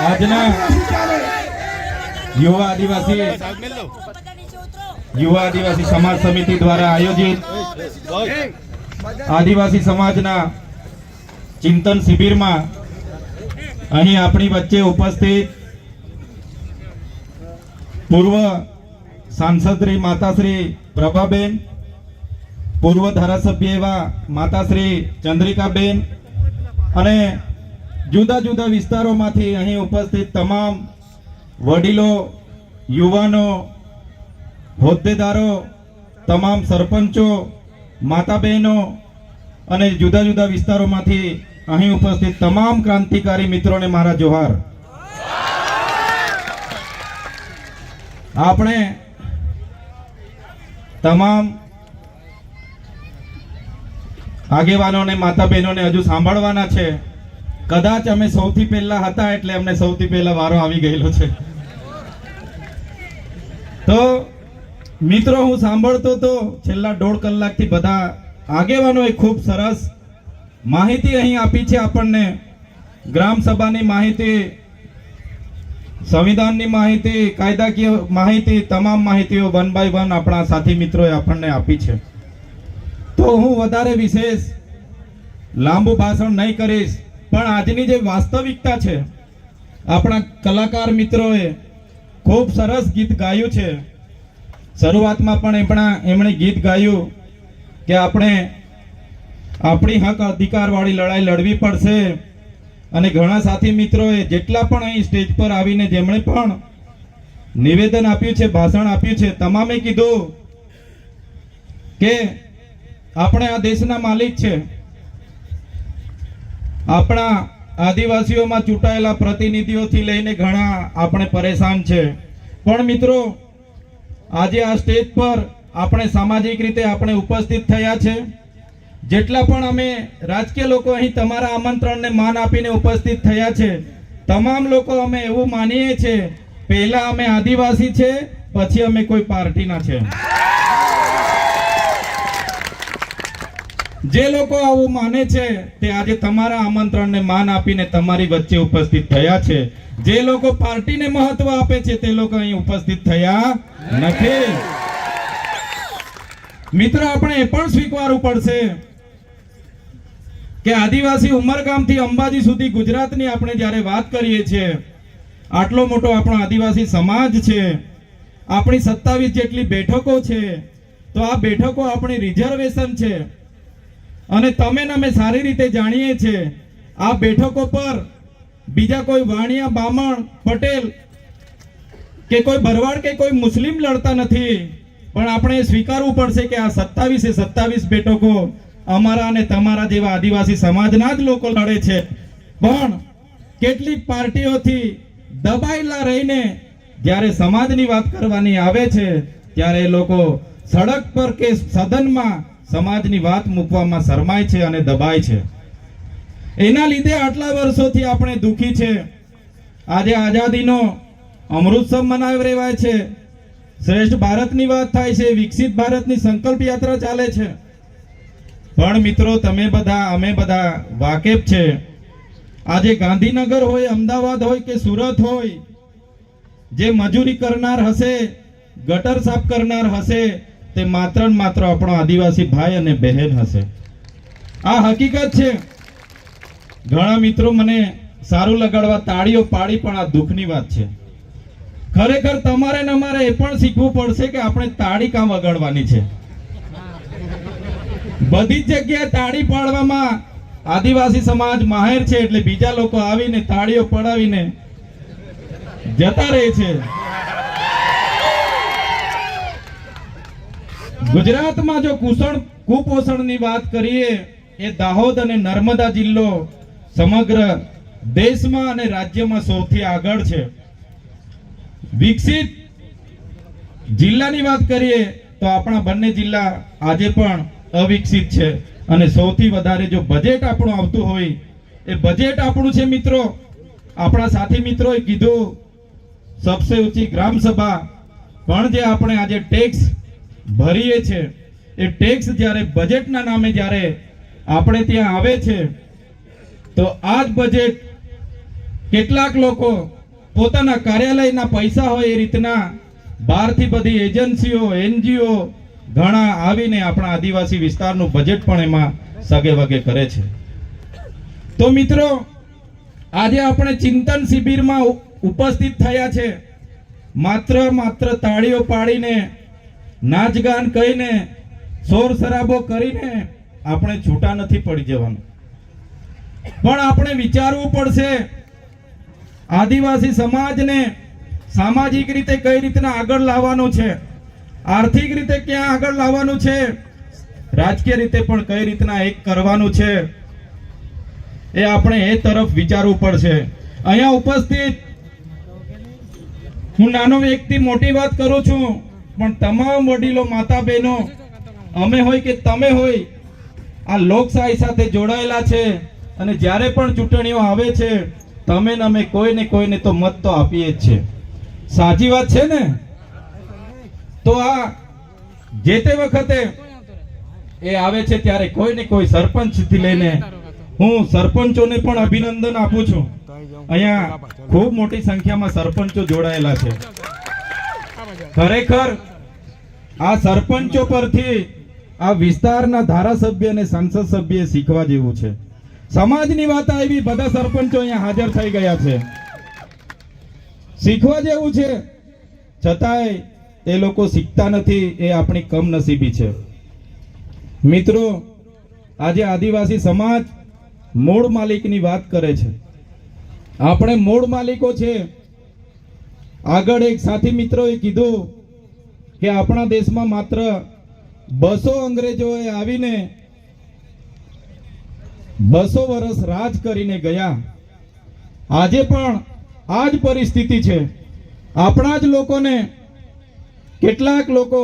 આજના યુવા આદિવાસી સમાજ સમિતિ દ્વારા આયોજિત આદિવાસી સમાજના ચિંતન શિબિરમાં અહીં આપણી વચ્ચે ઉપસ્થિત પૂર્વ સાંસદશ્રી માતાશ્રી પ્રભાબેન, પૂર્વ ધારાસભ્ય એવા માતાશ્રી ચંદ્રિકાબેન અને જુદા જુદા વિસ્તારોમાંથી અહીં ઉપસ્થિત તમામ વડીલો, યુવાનો, હોદ્દેદારો, તમામ સરપંચો, માતા બહેનો અને જુદા જુદા વિસ્તારોમાંથી અહીં ઉપસ્થિત તમામ ક્રાંતિકારી મિત્રોને મારા જોહાર. આપણે તમામ આગેવાનોને, માતા બહેનોને હજુ સાંભળવાના છે. કદાચ અમે સૌથી પહેલા હતા એટલે અમને સૌથી પહેલા વારો આવી ગયેલો છે. તો મિત્રો, હું સાંભળતો તો છેલ્લા 1.5 કલાકથી બધા આગેવાનોએ ખૂબ સરસ માહિતી અહીં આપી છે આપણને. ગ્રામ સભાની માહિતી, સંવિધાનની માહિતી, કાયદાકીય માહિતી, તમામ માહિતીઓ 1 by 1 આપણા સાથી મિત્રોએ આપણને આપી છે. તો હું વધારે વિશેષ લાંબુ ભાષણ નહીં કરીશ, પણ આજની જે વાસ્તવિકતા છે, આપણા કલાકાર મિત્રોએ ખૂબ સરસ ગીત ગાયું છે. શરૂઆતમાં પણ એમણે ગીત ગાયું કે આપણે આપણી હક અધિકારવાળી લડાઈ લડવી પડશે. અને ઘણા સાથી મિત્રોએ જેટલા પણ અહીં સ્ટેજ પર આવીને જેમણે પણ નિવેદન આપ્યું છે, ભાષણ આપ્યું છે, તમામે કીધું કે આપણે આ દેશના માલિક છે. આપણા આદિવાસીઓમાં ચૂંટાયેલા પ્રતિનિધિઓથી લઈને ઘણા આપણે પરેશાન છે. પણ મિત્રો, આજે આ સ્ટેજ પર આપણે સામાજિક રીતે આપણે ઉપસ્થિત થયા છે. જેટલા પણ અમે રાજકીય લોકો અહીં તમારા આમંત્રણને માન આપીને ઉપસ્થિત થયા છે, તમામ લોકો અમે એવું માનીએ છીએ, પહેલા અમે આદિવાસી છે, પછી અમે કોઈ પાર્ટીના છે. જે લોકો આવું માને છે તે આજે તમારા આમંત્રણને માન આપીને તમારી વચ્ચે ઉપસ્થિત થયા છે. જે લોકો પાર્ટીને મહત્વ આપે છે તે લોકો અહીં ઉપસ્થિત થયા નથી. મિત્ર, આપણે એ પણ સ્વીકારવું પડશે કે આદિવાસી ઉમરગામથી અંબાજી સુધી ગુજરાતની આપણે જ્યારે વાત કરીએ છીએ, આટલો મોટો આપણો આદિવાસી સમાજ છે, આપણી 27 જેટલી બેઠકો છે. તો આ બેઠકો આપણી રિઝર્વેશન છે. અને તમે ને અમે સારી રીતે જાણીએ છીએ, આ બેઠકો પર બીજા કોઈ વાણિયા, બામણ, પટેલ કે કોઈ ભરવાડ કે કોઈ મુસ્લિમ લડતા નથી. પણ આપણે સ્વીકારવું પડશે કે આ 27 બેઠકો અમારા અને તમારા જેવા આદિવાસી સમાજના જ લોકો લડે છે. પણ કેટલીક પાર્ટીઓથી દબાયેલા રહીને જ્યારે સમાજની વાત કરવાની આવે છે, ત્યારે એ લોકો સડક પર કે સદનમાં સમાજની વાત મૂકવામાં શરમાય છે અને દબાય છે. એના લીધે આટલા વર્ષોથી આપણે દુખી છે. આજે આઝાદીનો અમૃતસર મનાવી રહેવાય છે, શ્રેષ્ઠ ભારતની વાત થાય છે, વિકસિત ભારતની સંકલ્પ યાત્રા ચાલે છે. પણ મિત્રો, તમે બધા, અમે બધા વાકેફ છે, આજે ગાંધીનગર હોય, અમદાવાદ હોય કે સુરત હોય, જે મજૂરી કરનાર હશે, ગટર સાફ કરનાર હશે, તે માત્ર ને માત્ર આપણો આદિવાસી ભાઈ અને બહેન હશે. આ હકીકત છે. ઘણા મિત્રો મને સારું લગાડવા તાળીઓ પાડી, પણ આ દુઃખની વાત છે. ખરેખર તમારે ને અમારે એ પણ શીખવું પડશે કે આપણે તાળી કામ વગાડવાની છે. બધી જ જગ્યાએ તાળી પાડવામાં આદિવાસી સમાજ માહેર છે, એટલે બીજા લોકો આવીને તાળીઓ પડાવીને જતા રહે છે. ગુજરાતમાં જો કુપોષણની વાત કરીએ, એ દાહોદ અને નર્મદા જિલ્લો સમગ્ર દેશમાં અને રાજ્યમાં સૌથી આગળ છે. વિકસિત જિલ્લાની વાત કરીએ તો આપણા બંને જિલ્લા આજે પણ અવિકસિત છે. અને સૌથી વધારે જો બજેટ આપણું આવતું હોય, એ બજેટ આપણું છે. મિત્રો, આપણા સાથી મિત્રોએ કીધું સબસે ઊંચી ગ્રામ સભા, પણ જે આપણે આજે ટેક્સ ભરીએ છે, એ ટેક્સ જ્યારે બજેટના નામે જ્યારે આપણે ત્યાં આવે છે, તો આ જ બજેટ કેટલાક લોકો પોતાના કાર્યાલયના પૈસા હોય એ રીતના બહારથી બધી એજન્સીઓ NGO ઘણા આવીને આપણા આદિવાસી વિસ્તારનું બજેટ પણ એમાં સગે વગે કરે છે. તો મિત્રો, આજે આપણે ચિંતન શિબિરમાં ઉપસ્થિત થયા છે. માત્ર તાળીઓ પાડીને, નાચગાન કહીને, શોર શરાબો કરીને આપણે છૂટા નથી પડી જવાનું, પણ આપણે વિચારવું પડશે આદિવાસી સમાજને સામાજિક રીતે કઈ રીતના આગળ લાવવાનો છે, આર્થિક રીતે ક્યાં આગળ લાવવાનું છે, રાજકીય રીતે પણ કઈ રીતના એક કરવાનું છે, એ આપણે એ તરફ વિચારવું પડશે. અહીંયા ઉપસ્થિત હું નાનો વ્યક્તિ મોટી વાત કરું છું, પણ તમામ વડીલો, માતા બહેનો, અમે હોય કે તમે હોય, આ લોકશાહી સાથે જોડાયેલા છે અને જ્યારે પણ ચૂંટણીઓ આવે છે તમે ને અમે કોઈને તો મત તો આપીએ જ છે. સાચી વાત છે ને? તો આ જે તે વખતે એ આવે છે ત્યારે કોઈ સરપંચ થી લઈને હું સરપંચોને પણ અભિનંદન આપું છું. અહીંયા ખૂબ મોટી સંખ્યામાં સરપંચો જોડાયેલા છે. ખરેખર આ સરપંચો પરથી આ વિસ્તારના ધારાસભ્ય અને સંસદ સભ્ય શીખવા જેવું છે. સમાજની વાત આવી, બધા સરપંચો અહીંયા હાજર થઈ ગયા છે, શીખવા જેવું છે. છતાંય એ લોકો શીખતા નથી, એ આપણી કમનસીબી છે. મિત્રો, આજે આદિવાસી સમાજ મૂળ માલિકની વાત કરે છે. આપણે મૂળ માલિકો છે. આગળ એક સાથી મિત્રોએ કીધું કે આપણા દેશમાં માત્ર 200 અંગ્રેજોએ આવીને 200 વર્ષ રાજ કરીને ગયા. આજે પણ આ જ પરિસ્થિતિ છે. આપણા જ લોકોને કેટલાક લોકો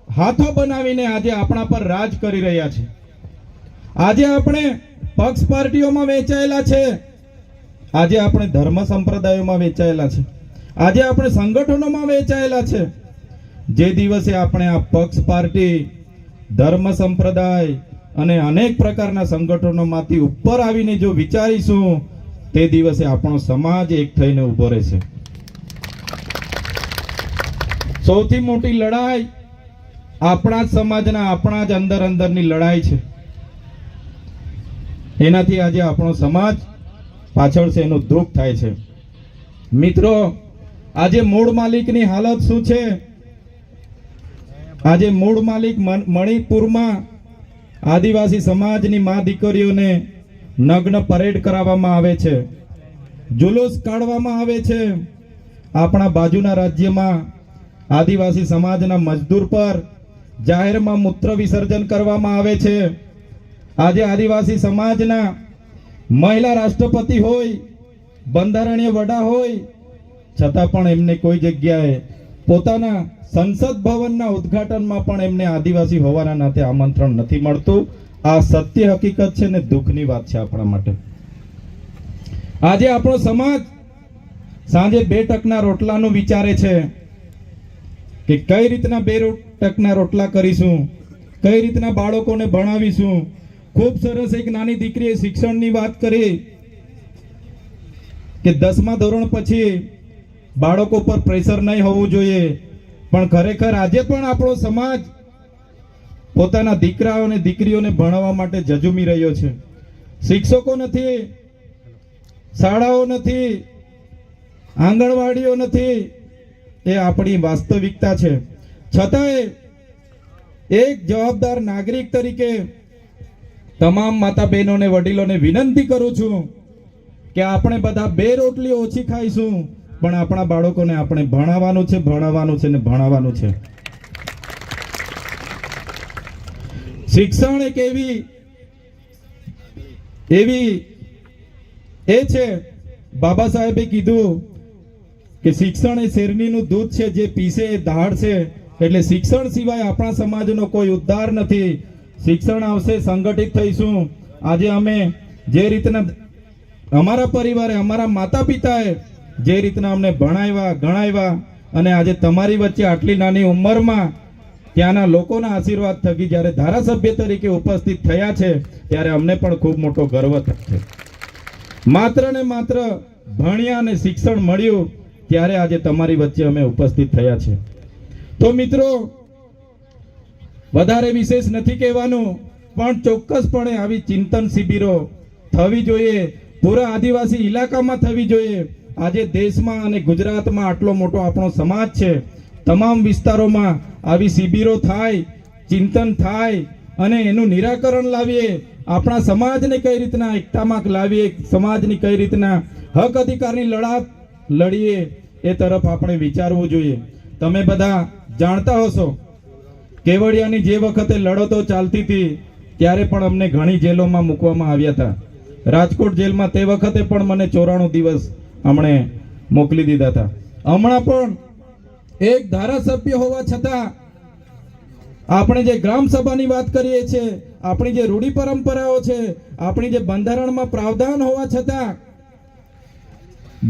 હાથો બનાવીને આજે આપણા પર રાજ કરી રહ્યા છે. આજે આપણે પક્ષ પાર્ટીઓમાં વેચાયેલા છે, આજે આપણે ધર્મ સંપ્રદાયોમાં વેચાયેલા છે, આજે આપણે સંગઠનોમાં વેચાયેલા છે. જે દિવસે આપણે આ પક્ષ પાર્ટી, ધર્મ સંપ્રદાય અને અનેક પ્રકારના સંગઠનોમાંથી ઉપર આવીને જો વિચારીશું, તે દિવસે આપણો સમાજ એક થઈને ઉભો રહેશે. સૌથી મોટી લડાઈ આપણા જ સમાજના, આપણા જ અંદરની લડાઈ છે. એનાથી આજે આપણો સમાજ પાછળ છે, એનું દુઃખ થાય છે. મિત્રો, આજે મૂળ માલિકની હાલત શું છે? આજે મૂળ માલિક મણિપુરમાં આદિવાસી સમાજની મા દીકરીઓને નગ્ન પરેડ કરાવવામાં આવે છે, જુલુસ કાઢવામાં આવે છે. આપણા બાજુના રાજ્યમાં આદિવાસી સમાજના મજદૂર પર જાહેરમાં મૂત્ર વિસર્જન કરવામાં આવે છે. આજે આદિવાસી સમાજના મહિલા રાષ્ટ્રપતિ હોય, બંધારણીય વડા હોય, છતાં પણ એમને કોઈ જગ્યાએ પોતાના સંસદ ભવનના ઉદ્ઘાટનમાં પણ એમને આદિવાસી હોવાના નાતે આમંત્રણ નથી મળતું. આ સત્ય હકીકત છે ને દુઃખની વાત છે આપણા માટે. આજે આપણો સમાજ સાંજે 2 ટકના રોટલાનું વિચારે છે કે કઈ રીતના 2 ટકના રોટલા કરીશું, કઈ રીતના બાળકોને ભણાવીશું. ખૂબ સરસ એક નાની દીકરીએ શિક્ષણની વાત કરી કે 10મા ધોરણ પછી બાળકો પર પ્રેશર નહીં હોવું જોઈએ, પણ ખરેખર આજે પણ આપણો સમાજ પોતાના દીકરાઓ અને દીકરીઓને ભણાવવા માટે ઝઝૂમી રહ્યો છે. શિક્ષકો નથી, શાળાઓ નથી, આંગણવાડીઓ નથી. એ આપણી વાસ્તવિકતા છે. છતાંય એક જવાબદાર નાગરિક તરીકે તમામ માતા બહેનોને, વડીલોને વિનંતી કરું છું કે આપણે બધા 2 રોટલી ઓછી ખાઈશું, પણ આપણા બાળકોને આપણે ભણાવવાનું છે, ભણાવવાનું છે ને ભણાવવાનું છે. શિક્ષણ એક એવી એ છે, બાબા સાહેબે કીધું કે શિક્ષણ એ શેરણીનું દૂધ છે, જે પીસે એ દહાડ છે. એટલે શિક્ષણ સિવાય આપણા સમાજનો કોઈ ઉદ્ધાર નથી. શિક્ષણ આવશે, સંગઠિત થઈશું. આજે અમે જે રીતના અમારા પરિવારે, અમારા માતા પિતાએ જે રીતના અમને ભણાવ્યા, ગણાવ્યા, અને આજે તમારી વચ્ચે આટલી નાની ઉંમરમાં ત્યાંના લોકોના આશીર્વાદ થકી જ્યારે ધારાસભ્ય તરીકે ઉપસ્થિત થયા છે, ત્યારે અમને પણ ખૂબ મોટો ગર્વ થાય છે. માત્ર ને માત્ર ભણ્યા અને શિક્ષણ મળ્યું ત્યારે આજે તમારી વચ્ચે અમે ઉપસ્થિત થયા છે. તો મિત્રો, વધારે વિશેષ નથી કહેવાનું, પણ ચોક્કસપણે આવી ચિંતન શિબિરો થવી જોઈએ, પૂરા આદિવાસી ઇલાકામાં થવી જોઈએ. આજે દેશમાં અને ગુજરાતમાં આટલો મોટો આપણો સમાજ છે, તમામ વિસ્તારોમાં આવી શિબિરો થાય, ચિંતન થાય અને એનું નિરાકરણ લાવીએ. આપણા સમાજને કઈ રીતના એકતામાં લાવીએ, સમાજની કઈ રીતના હક અધિકારની લડાત લડીએ, એ તરફ આપણે વિચારવું જોઈએ. તમે બધા જાણતા હશો, કેવડિયાની જે વખતે લડતો ચાલતી હતી ત્યારે પણ અમને ઘણી જેલોમાં મૂકવામાં આવ્યા હતા. રાજકોટ જેલમાં તે વખતે પણ મને 94 દિવસ અમને મોકલી દીધા હતા. હમણાં પણ એક ધારાસભ્ય હોવા છતાં આપણે જે ગ્રામ સભાની વાત કરીએ છીએ, આપણી જે રૂઢિ પરંપરાઓ છે, આપણી જે બંધારણમાં પ્રાવધાન હોવા છતાં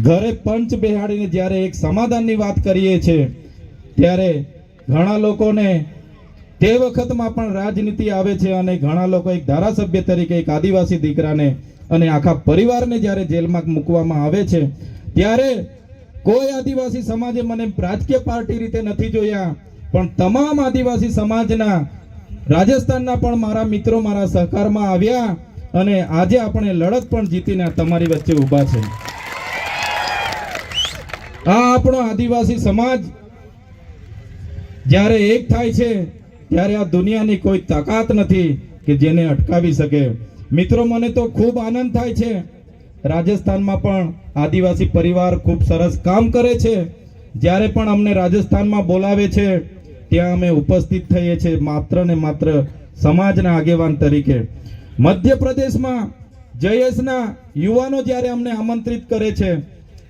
ઘરે પંચ બેહાડીને જ્યારે એક સમાધાનની વાત કરીએ છીએ ત્યારે ઘણા લોકોને તે વખતમાં પણ રાજનીતિ આવે છે અને ઘણા લોકો એક ધારાસભ્ય તરીકે એક આદિવાસી દીકરાને અને આખા પરિવારને જ્યારે જેલમાં મૂકવામાં આવે છે ત્યારે કોઈ આદિવાસી સમાજે મને રાજકીય પાર્ટી રીતે નથી જોયા, પણ તમામ આદિવાસી સમાજના રાજસ્થાનના પણ મારા મિત્રો મારા સહકારમાં આવ્યા અને આજે આપણે લડત પણ જીતીને તમારી વચ્ચે ઊભા છે. આ આપણો આદિવાસી સમાજ જ્યારે એક થાય છે ત્યારે આ દુનિયાની કોઈ તાકાત નથી કે જેને અટકાવી શકે. મિત્રો, મને તો ખૂબ આનંદ થાય છે. રાજસ્થાનમાં પણ આદિવાસી પરિવાર ખૂબ સરસ કામ કરે છે. જ્યારે પણ અમને રાજસ્થાનમાં બોલાવે છે ત્યાં અમે ઉપસ્થિત થઈએ છીએ, માત્ર ને માત્ર સમાજના આગેવાન તરીકે. મધ્યપ્રદેશમાં જયેશના યુવાનો જ્યારે અમને આમંત્રિત કરે છે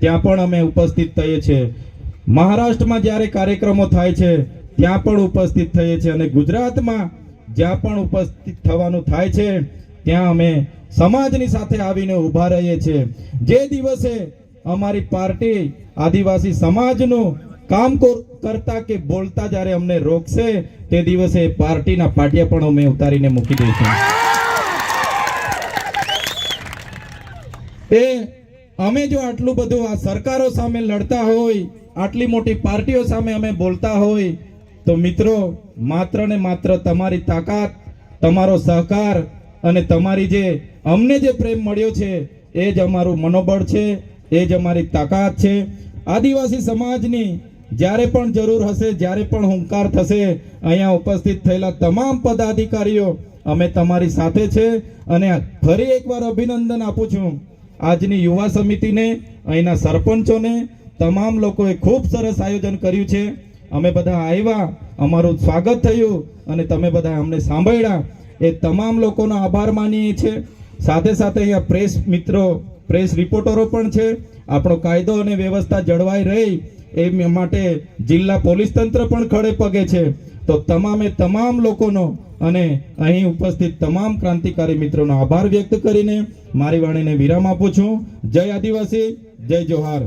ત્યાં પણ અમે ઉપસ્થિત થઈએ છીએ. મહારાષ્ટ્રમાં જ્યારે કાર્યક્રમો થાય છે ત્યાં પણ ઉપસ્થિત થઈએ છીએ અને ગુજરાતમાં જ્યાં પણ ઉપસ્થિત થવાનું થાય છે ત્યાં અમે સમાજની સાથે આવીને ઊભા રહીએ છીએ. જે દિવસે અમારી પાર્ટી આદિવાસી સમાજનું કામ કરતા કે બોલતા જ્યારે અમને રોકશે તે દિવસે પાર્ટીના પાટિયા પણ અમે ઉતારીને મૂકી દઈશું. અમે જો આટલું બધું આ સરકારો સામે લડતા હોય, આટલી મોટી પાર્ટીઓ સામે અમે બોલતા હોય, તો મિત્રો, માત્ર ને માત્ર તમારી તાકાત, તમારો સહકાર અને તમારી જે અમને જે પ્રેમ મળ્યો છે એ જ અમારું મનોબળ છે, એ જ અમારી તાકાત છે. આદિવાસી સમાજની જ્યારે પણ જરૂર હશે, જ્યારે પણ હુંકાર થશે, અહીંયા ઉપસ્થિત થયેલા તમામ પદાધિકારીઓ અમે તમારી સાથે છે. અને ફરી એકવાર અભિનંદન આપું છું આજની યુવા સમિતિને, અહીંના સરપંચોને, તમામ લોકોએ ખૂબ સરસ આયોજન કર્યું છે. અમે બધા આવ્યા, અમારું સ્વાગત થયું અને તમે બધા અમને સાંભળ્યા, એ તમામ લોકોનો આભાર માનીએ છીએ. સાથે સાથે અહીંયા પ્રેસ મિત્રો, પ્રેસ રિપોર્ટરો પણ છે. આપણો કાયદો અને વ્યવસ્થા જળવાઈ રહી એ માટે જિલ્લા પોલીસ તંત્ર પણ ખડે પગે છે. તો તમામ લોકોનો અને અહીં ઉપસ્થિત તમામ ક્રાંતિકારી મિત્રોનો આભાર વ્યક્ત કરીને મારી વાણીને વિરામ આપું છું. જય આદિવાસી, જય જોહાર.